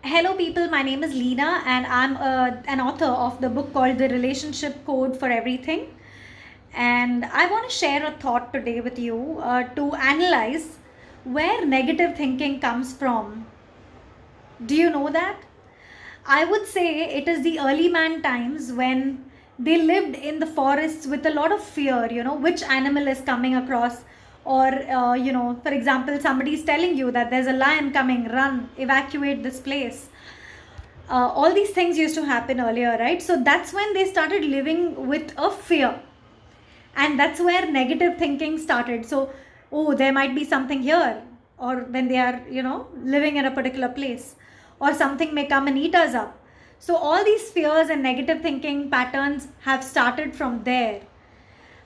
Hello, people. My name is Leena, and I'm an author of the book called The Relationship Code for Everything. And I want to share a thought today with you to analyze where negative thinking comes from. Do you know that? I would say it is the early man times when they lived in the forests with a lot of fear, which animal is coming across. Or, for example, somebody is telling you that there's a lion coming, run, evacuate this place. All these things used to happen earlier, right? So that's when they started living with a fear. And that's where negative thinking started. So, oh, there might be something here. Or when they are, living in a particular place. Or something may come and eat us up. So, all these fears and negative thinking patterns have started from there.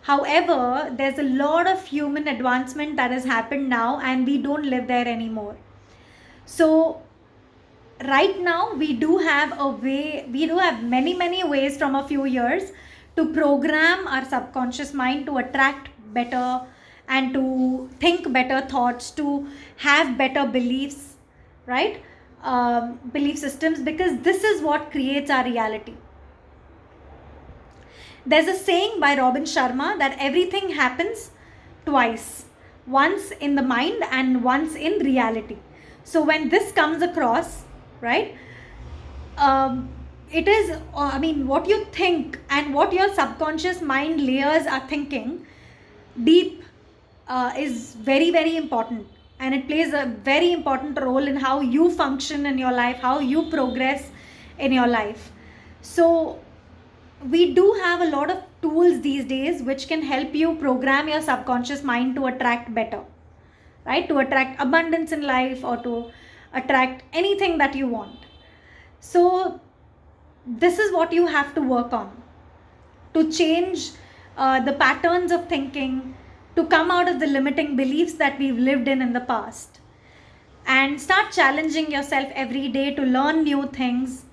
However, there's a lot of human advancement that has happened now, and we don't live there anymore. So, right now we do have many ways from a few years to program our subconscious mind to attract better and to think better thoughts, to have better beliefs, right? Belief systems, because this is what creates our reality. There's a saying by Robin Sharma that everything happens twice, once in the mind and once in reality. So when this comes across, right, it is, what you think and what your subconscious mind layers are thinking deep is very, very important. And it plays a very important role in how you function in your life, how you progress in your life. So we do have a lot of tools these days which can help you program your subconscious mind to attract better, right? To attract abundance in life or to attract anything that you want. So this is what you have to work on to change the patterns of thinking, to come out of the limiting beliefs that we've lived in the past, and start challenging yourself every day to learn new things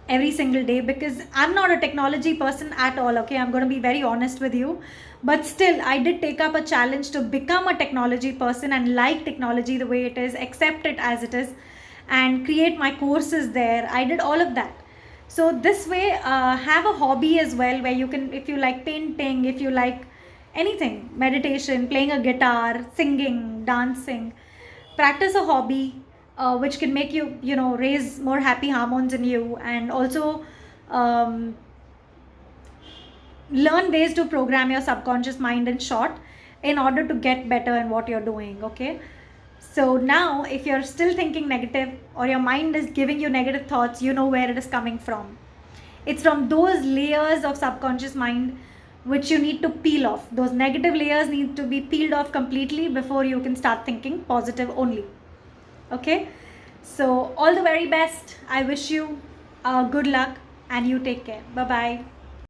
every single day. Because I'm not a technology person at all, okay? I'm going to be very honest with you. But still, I did take up a challenge to become a technology person and like technology the way it is, accept it as it is, and create my courses there. I did all of that. So this way, have a hobby as well, where you can, if you like painting, if you like anything, meditation, playing a guitar, singing, dancing, practice a hobby which can make you, raise more happy hormones in you, and also learn ways to program your subconscious mind in short in order to get better in what you're doing, okay? So now, if you're still thinking negative or your mind is giving you negative thoughts, you know where it is coming from. It's from those layers of subconscious mind which you need to peel off. Those negative layers need to be peeled off completely before you can start thinking positive only. Okay? So all the very best. I wish you good luck, and you take care. Bye-bye.